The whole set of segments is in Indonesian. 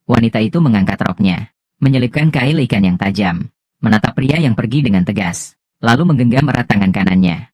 Wanita itu mengangkat roknya, menyelipkan kail ikan yang tajam, menatap pria yang pergi dengan tegas, lalu menggenggam erat tangan kanannya.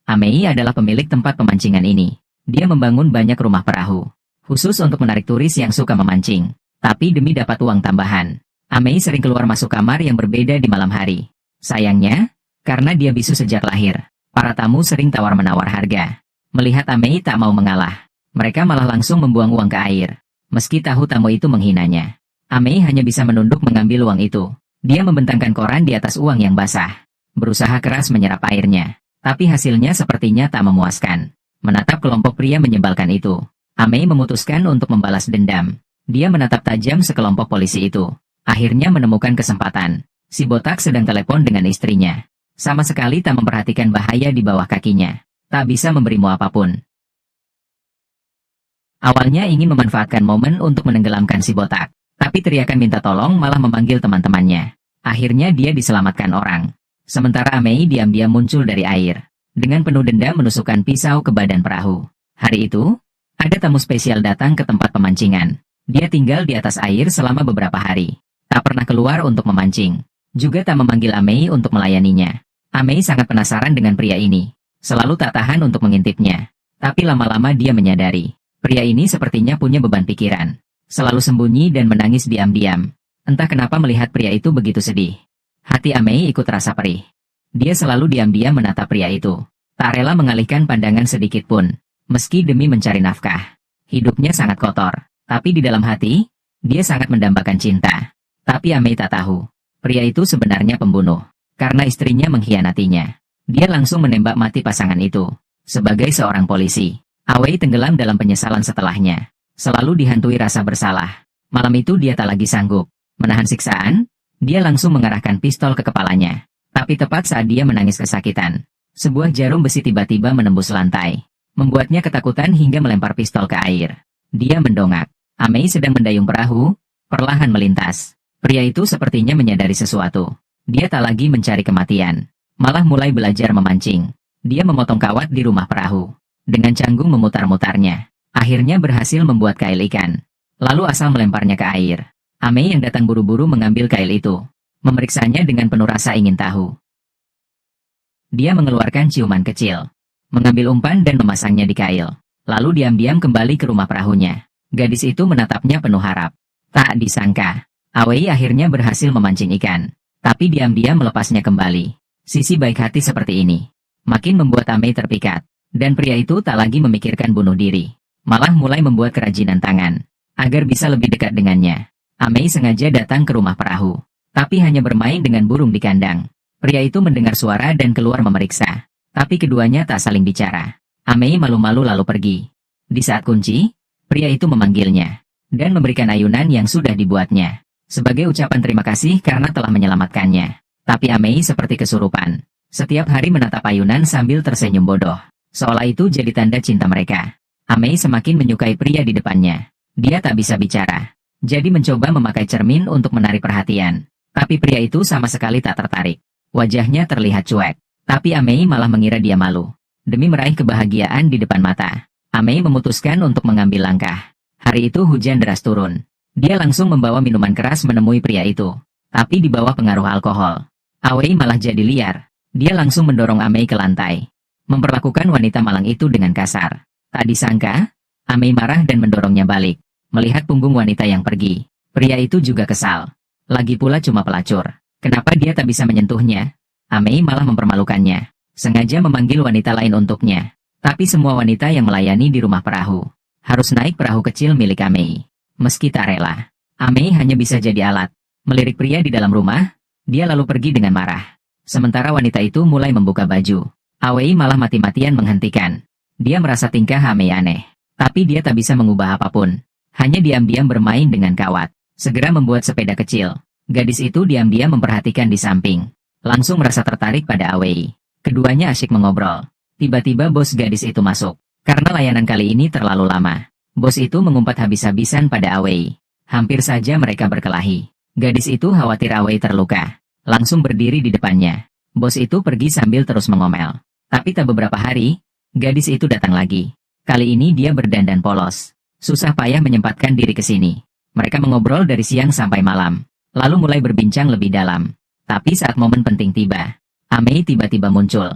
Amei adalah pemilik tempat pemancingan ini. Dia membangun banyak rumah perahu, khusus untuk menarik turis yang suka memancing. Tapi demi dapat uang tambahan, Amei sering keluar masuk kamar yang berbeda di malam hari. Sayangnya, karena dia bisu sejak lahir, para tamu sering tawar-menawar harga. Melihat Amei tak mau mengalah, mereka malah langsung membuang uang ke air. Meski tahu tamu itu menghinanya, Amei hanya bisa menunduk mengambil uang itu. Dia membentangkan koran di atas uang yang basah, berusaha keras menyerap airnya. Tapi hasilnya sepertinya tak memuaskan. Menatap kelompok pria menyebalkan itu, Amei memutuskan untuk membalas dendam. Dia menatap tajam sekelompok polisi itu. Akhirnya menemukan kesempatan. Si botak sedang telepon dengan istrinya. Sama sekali tak memperhatikan bahaya di bawah kakinya. Tak bisa memberimu apapun. Awalnya ingin memanfaatkan momen untuk menenggelamkan si botak. Tapi teriakan minta tolong malah memanggil teman-temannya. Akhirnya dia diselamatkan orang. Sementara Amei diam-diam muncul dari air. Dengan penuh dendam menusukkan pisau ke badan perahu. Hari itu, ada tamu spesial datang ke tempat pemancingan. Dia tinggal di atas air selama beberapa hari. Tak pernah keluar untuk memancing. Juga tak memanggil Amei untuk melayaninya. Amei sangat penasaran dengan pria ini. Selalu tak tahan untuk mengintipnya. Tapi lama-lama dia menyadari. Pria ini sepertinya punya beban pikiran. Selalu sembunyi dan menangis diam-diam. Entah kenapa melihat pria itu begitu sedih. Hati Amei ikut rasa perih. Dia selalu diam-diam menatap pria itu. Tak rela mengalihkan pandangan sedikit pun. Meski demi mencari nafkah. Hidupnya sangat kotor. Tapi di dalam hati, dia sangat mendambakan cinta. Tapi Amei tak tahu. Pria itu sebenarnya pembunuh. Karena istrinya mengkhianatinya. Dia langsung menembak mati pasangan itu. Sebagai seorang polisi, Amei tenggelam dalam penyesalan setelahnya. Selalu dihantui rasa bersalah. Malam itu dia tak lagi sanggup menahan siksaan. Dia langsung mengarahkan pistol ke kepalanya. Tapi tepat saat dia menangis kesakitan, sebuah jarum besi tiba-tiba menembus lantai. Membuatnya ketakutan hingga melempar pistol ke air. Dia mendongak. Amei sedang mendayung perahu, perlahan melintas. Pria itu sepertinya menyadari sesuatu. Dia tak lagi mencari kematian. Malah mulai belajar memancing. Dia memotong kawat di rumah perahu. Dengan canggung memutar-mutarnya. Akhirnya berhasil membuat kail ikan. Lalu asal melemparnya ke air. Amei yang datang buru-buru mengambil kail itu. Memeriksanya dengan penuh rasa ingin tahu. Dia mengeluarkan ciuman kecil. Mengambil umpan dan memasangnya di kail. Lalu diam-diam kembali ke rumah perahunya. Gadis itu menatapnya penuh harap. Tak disangka, Amei akhirnya berhasil memancing ikan. Tapi diam-diam melepasnya kembali. Sisi baik hati seperti ini makin membuat Amei terpikat. Dan pria itu tak lagi memikirkan bunuh diri. Malah mulai membuat kerajinan tangan. Agar bisa lebih dekat dengannya. Amei sengaja datang ke rumah perahu, tapi hanya bermain dengan burung di kandang. Pria itu mendengar suara dan keluar memeriksa, tapi keduanya tak saling bicara. Amei malu-malu lalu pergi. Di saat kunci, pria itu memanggilnya, dan memberikan ayunan yang sudah dibuatnya, sebagai ucapan terima kasih karena telah menyelamatkannya. Tapi Amei seperti kesurupan. Setiap hari menatap ayunan sambil tersenyum bodoh, seolah itu jadi tanda cinta mereka. Amei semakin menyukai pria di depannya. Dia tak bisa bicara. Jadi mencoba memakai cermin untuk menarik perhatian. Tapi pria itu sama sekali tak tertarik. Wajahnya terlihat cuek. Tapi Amei malah mengira dia malu. Demi meraih kebahagiaan di depan mata, Amei memutuskan untuk mengambil langkah. Hari itu hujan deras turun. Dia langsung membawa minuman keras menemui pria itu. Tapi di bawah pengaruh alkohol, Amei malah jadi liar. Dia langsung mendorong Amei ke lantai. Memperlakukan wanita malang itu dengan kasar. Tak disangka, Amei marah dan mendorongnya balik. Melihat punggung wanita yang pergi, pria itu juga kesal. Lagi pula cuma pelacur. Kenapa dia tak bisa menyentuhnya? Amei malah mempermalukannya. Sengaja memanggil wanita lain untuknya. Tapi semua wanita yang melayani di rumah perahu harus naik perahu kecil milik Amei. Meski tak rela, Amei hanya bisa jadi alat. Melirik pria di dalam rumah, dia lalu pergi dengan marah. Sementara wanita itu mulai membuka baju. Amei malah mati-matian menghentikan. Dia merasa tingkah Amei aneh. Tapi dia tak bisa mengubah apapun. Hanya diam-diam bermain dengan kawat. Segera membuat sepeda kecil. Gadis itu diam-diam memperhatikan di samping. Langsung merasa tertarik pada Amei. Keduanya asyik mengobrol. Tiba-tiba bos gadis itu masuk. Karena layanan kali ini terlalu lama, bos itu mengumpat habis-habisan pada Amei. Hampir saja mereka berkelahi. Gadis itu khawatir Amei terluka. Langsung berdiri di depannya. Bos itu pergi sambil terus mengomel. Tapi tak beberapa hari, gadis itu datang lagi. Kali ini dia berdandan polos. Susah payah menyempatkan diri ke sini. Mereka mengobrol dari siang sampai malam, lalu mulai berbincang lebih dalam. Tapi saat momen penting tiba, Amei tiba-tiba muncul.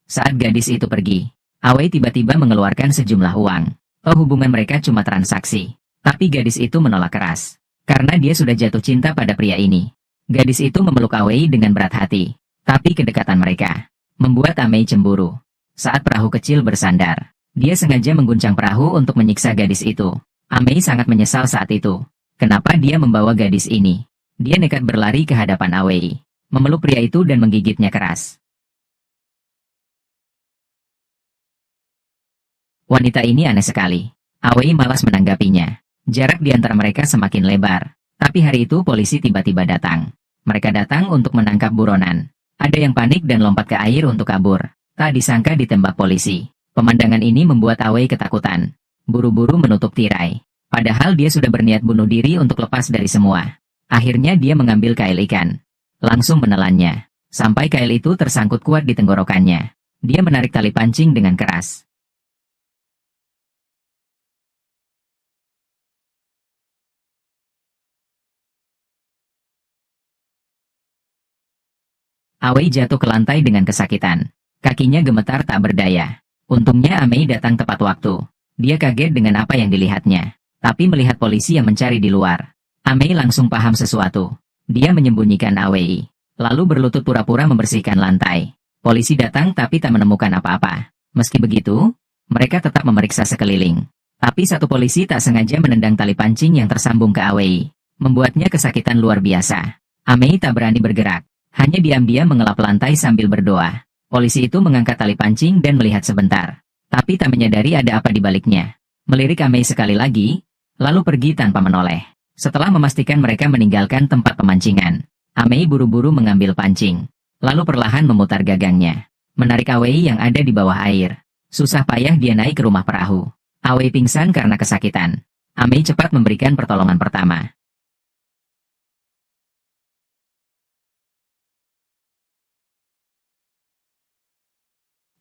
Saat gadis itu pergi, Awei tiba-tiba mengeluarkan sejumlah uang. Oh, hubungan mereka cuma transaksi. Tapi gadis itu menolak keras. Karena dia sudah jatuh cinta pada pria ini. Gadis itu memeluk Awei dengan berat hati. Tapi kedekatan mereka membuat Amei cemburu. Saat perahu kecil bersandar, dia sengaja mengguncang perahu untuk menyiksa gadis itu. Amei sangat menyesal saat itu. Kenapa dia membawa gadis ini? Dia nekat berlari ke hadapan Awei, memeluk pria itu dan menggigitnya keras. Wanita ini aneh sekali. Awei malas menanggapinya. Jarak di antara mereka semakin lebar. Tapi hari itu polisi tiba-tiba datang. Mereka datang untuk menangkap buronan. Ada yang panik dan lompat ke air untuk kabur. Tak disangka ditembak polisi. Pemandangan ini membuat Awei ketakutan. Buru-buru menutup tirai. Padahal dia sudah berniat bunuh diri untuk lepas dari semua. Akhirnya dia mengambil kail ikan. Langsung menelannya. Sampai kail itu tersangkut kuat di tenggorokannya. Dia menarik tali pancing dengan keras. Awei jatuh ke lantai dengan kesakitan. Kakinya gemetar tak berdaya. Untungnya Amei datang tepat waktu. Dia kaget dengan apa yang dilihatnya. Tapi melihat polisi yang mencari di luar, Amei langsung paham sesuatu. Dia menyembunyikan Awei. Lalu berlutut pura-pura membersihkan lantai. Polisi datang tapi tak menemukan apa-apa. Meski begitu, mereka tetap memeriksa sekeliling. Tapi satu polisi tak sengaja menendang tali pancing yang tersambung ke Awei. Membuatnya kesakitan luar biasa. Amei tak berani bergerak. Hanya diam-diam mengelap lantai sambil berdoa. Polisi itu mengangkat tali pancing dan melihat sebentar. Tapi tak menyadari ada apa di baliknya. Melirik Amei sekali lagi, lalu pergi tanpa menoleh. Setelah memastikan mereka meninggalkan tempat pemancingan, Amei buru-buru mengambil pancing. Lalu perlahan memutar gagangnya. Menarik Awei yang ada di bawah air. Susah payah dia naik ke rumah perahu. Awei pingsan karena kesakitan. Amei cepat memberikan pertolongan pertama.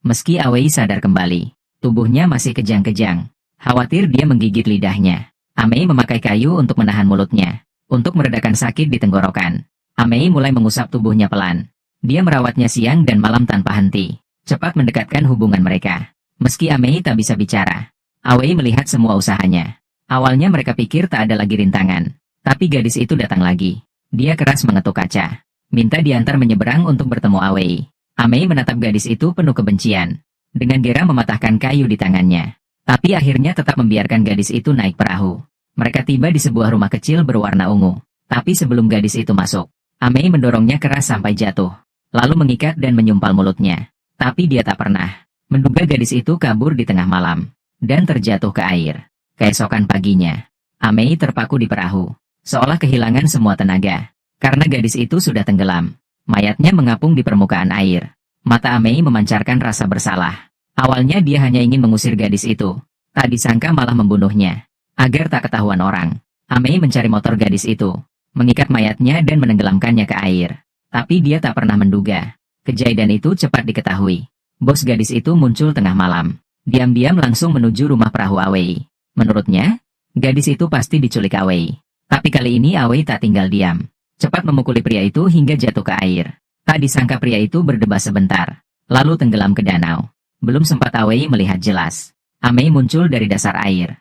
Meski Awei sadar kembali, tubuhnya masih kejang-kejang. Khawatir dia menggigit lidahnya. Amei memakai kayu untuk menahan mulutnya. Untuk meredakan sakit di tenggorokan, Amei mulai mengusap tubuhnya pelan. Dia merawatnya siang dan malam tanpa henti. Cepat mendekatkan hubungan mereka. Meski Amei tak bisa bicara, Awei melihat semua usahanya. Awalnya mereka pikir tak ada lagi rintangan. Tapi gadis itu datang lagi. Dia keras mengetuk kaca. Minta diantar menyeberang untuk bertemu Awei. Amei menatap gadis itu penuh kebencian. Dengan gerah mematahkan kayu di tangannya. Tapi akhirnya tetap membiarkan gadis itu naik perahu. Mereka tiba di sebuah rumah kecil berwarna ungu. Tapi sebelum gadis itu masuk, Amei mendorongnya keras sampai jatuh. Lalu mengikat dan menyumpal mulutnya. Tapi dia tak pernah menduga gadis itu kabur di tengah malam. Dan terjatuh ke air. Keesokan paginya, Amei terpaku di perahu. Seolah kehilangan semua tenaga. Karena gadis itu sudah tenggelam. Mayatnya mengapung di permukaan air. Mata Amei memancarkan rasa bersalah. Awalnya dia hanya ingin mengusir gadis itu. Tak disangka malah membunuhnya. Agar tak ketahuan orang, Amei mencari motor gadis itu. Mengikat mayatnya dan menenggelamkannya ke air. Tapi dia tak pernah menduga. Kejadian itu cepat diketahui. Bos gadis itu muncul tengah malam. Diam-diam langsung menuju rumah perahu Awei. Menurutnya, gadis itu pasti diculik Awei. Tapi kali ini Awei tak tinggal diam. Cepat memukuli pria itu hingga jatuh ke air. Tak disangka pria itu berdebas sebentar, lalu tenggelam ke danau. Belum sempat Awei melihat jelas, Amei muncul dari dasar air.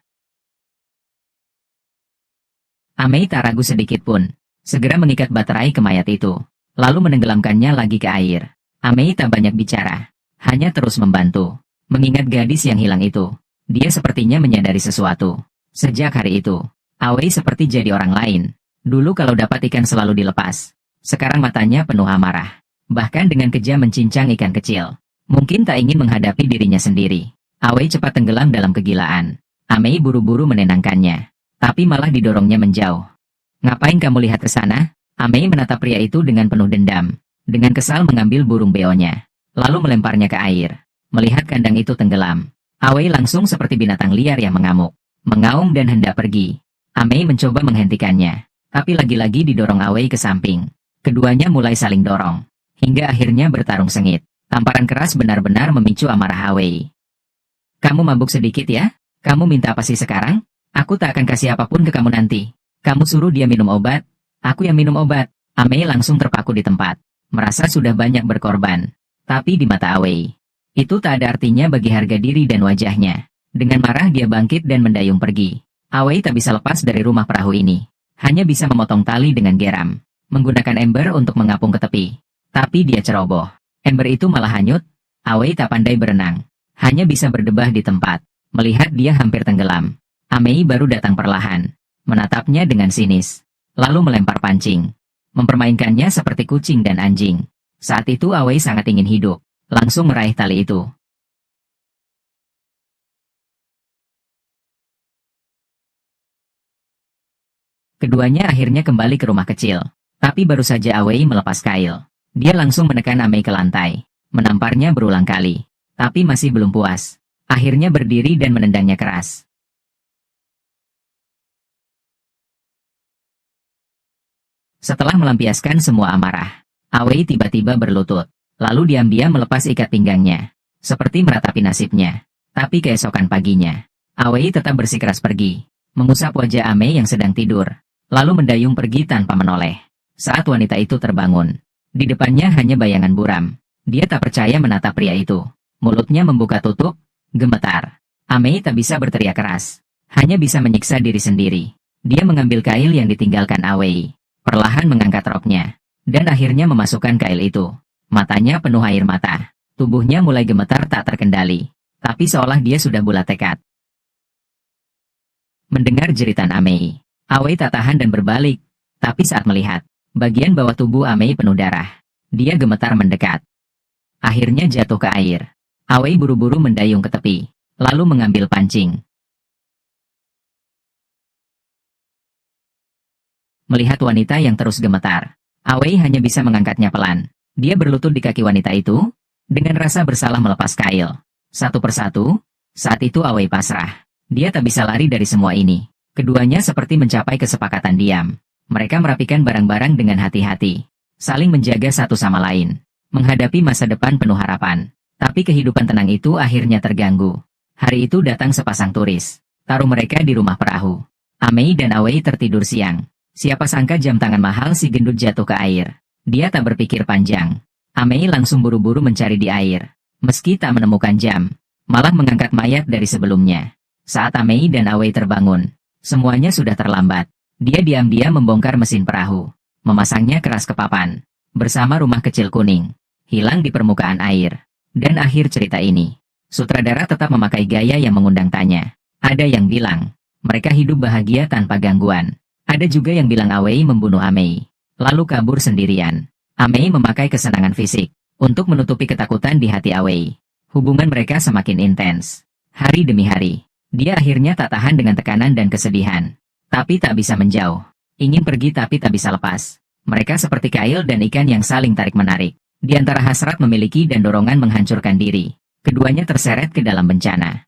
Amei tak ragu sedikit pun, segera mengikat baterai ke mayat itu, lalu menenggelamkannya lagi ke air. Amei tak banyak bicara, hanya terus membantu. Mengingat gadis yang hilang itu, dia sepertinya menyadari sesuatu. Sejak hari itu, Awei seperti jadi orang lain. Dulu kalau dapat ikan selalu dilepas. Sekarang matanya penuh amarah. Bahkan dengan kejam mencincang ikan kecil. Mungkin tak ingin menghadapi dirinya sendiri. Awei cepat tenggelam dalam kegilaan. Amei buru-buru menenangkannya. Tapi malah didorongnya menjauh. Ngapain kamu lihat ke sana? Amei menatap pria itu dengan penuh dendam. Dengan kesal mengambil burung beonya. Lalu melemparnya ke air. Melihat kandang itu tenggelam, Awei langsung seperti binatang liar yang mengamuk. Mengaum dan hendak pergi. Amei mencoba menghentikannya. Tapi lagi-lagi didorong Awei ke samping. Keduanya mulai saling dorong. Hingga akhirnya bertarung sengit. Tamparan keras benar-benar memicu amarah Awei. Kamu mabuk sedikit ya? Kamu minta apa sih sekarang? Aku tak akan kasih apapun ke kamu nanti. Kamu suruh dia minum obat, aku yang minum obat. Amei langsung terpaku di tempat, merasa sudah banyak berkorban. Tapi di mata Awei, itu tak ada artinya bagi harga diri dan wajahnya. Dengan marah dia bangkit dan mendayung pergi. Awei tak bisa lepas dari rumah perahu ini. Hanya bisa memotong tali dengan geram, menggunakan ember untuk mengapung ke tepi. Tapi dia ceroboh. Ember itu malah hanyut. Awei tak pandai berenang. Hanya bisa berdebah di tempat. Melihat dia hampir tenggelam, Amei baru datang perlahan, menatapnya dengan sinis, lalu melempar pancing. Mempermainkannya seperti kucing dan anjing. Saat itu Awei sangat ingin hidup, langsung meraih tali itu. Keduanya akhirnya kembali ke rumah kecil. Tapi baru saja Awei melepas kail, dia langsung menekan Amei ke lantai, menamparnya berulang kali. Tapi masih belum puas. Akhirnya berdiri dan menendangnya keras. Setelah melampiaskan semua amarah, Awei tiba-tiba berlutut, lalu diam-diam melepas ikat pinggangnya, seperti meratapi nasibnya. Tapi keesokan paginya, Awei tetap bersikeras pergi, mengusap wajah Amei yang sedang tidur, lalu mendayung pergi tanpa menoleh. Saat wanita itu terbangun, di depannya hanya bayangan buram. Dia tak percaya menatap pria itu. Mulutnya membuka tutup, gemetar. Amei tak bisa berteriak keras, hanya bisa menyiksa diri sendiri. Dia mengambil kail yang ditinggalkan Awei, perlahan mengangkat roknya, dan akhirnya memasukkan kail itu. Matanya penuh air mata, tubuhnya mulai gemetar tak terkendali, tapi seolah dia sudah bulat tekad. Mendengar jeritan Amei, Awei tak tahan dan berbalik, tapi saat melihat bagian bawah tubuh Amei penuh darah, dia gemetar mendekat. Akhirnya jatuh ke air. Awei buru-buru mendayung ke tepi, lalu mengambil pancing. Melihat wanita yang terus gemetar, Awei hanya bisa mengangkatnya pelan. Dia berlutut di kaki wanita itu, dengan rasa bersalah melepas kail. Satu persatu, saat itu Awei pasrah. Dia tak bisa lari dari semua ini. Keduanya seperti mencapai kesepakatan diam. Mereka merapikan barang-barang dengan hati-hati, saling menjaga satu sama lain, menghadapi masa depan penuh harapan. Tapi kehidupan tenang itu akhirnya terganggu. Hari itu datang sepasang turis. Taruh mereka di rumah perahu. Amei dan Awei tertidur siang. Siapa sangka jam tangan mahal si gendut jatuh ke air. Dia tak berpikir panjang. Amei langsung buru-buru mencari di air. Meski tak menemukan jam, malah mengangkat mayat dari sebelumnya. Saat Amei dan Awei terbangun, semuanya sudah terlambat. Dia diam-diam membongkar mesin perahu, memasangnya keras ke papan, bersama rumah kecil kuning, hilang di permukaan air. Dan akhir cerita ini, sutradara tetap memakai gaya yang mengundang tanya. Ada yang bilang, mereka hidup bahagia tanpa gangguan. Ada juga yang bilang Awei membunuh Amei, lalu kabur sendirian. Amei memakai kesenangan fisik, untuk menutupi ketakutan di hati Awei. Hubungan mereka semakin intens. Hari demi hari, dia akhirnya tak tahan dengan tekanan dan kesedihan. Tapi tak bisa menjauh. Ingin pergi tapi tak bisa lepas. Mereka seperti kail dan ikan yang saling tarik-menarik. Di antara hasrat memiliki dan dorongan menghancurkan diri, keduanya terseret ke dalam bencana.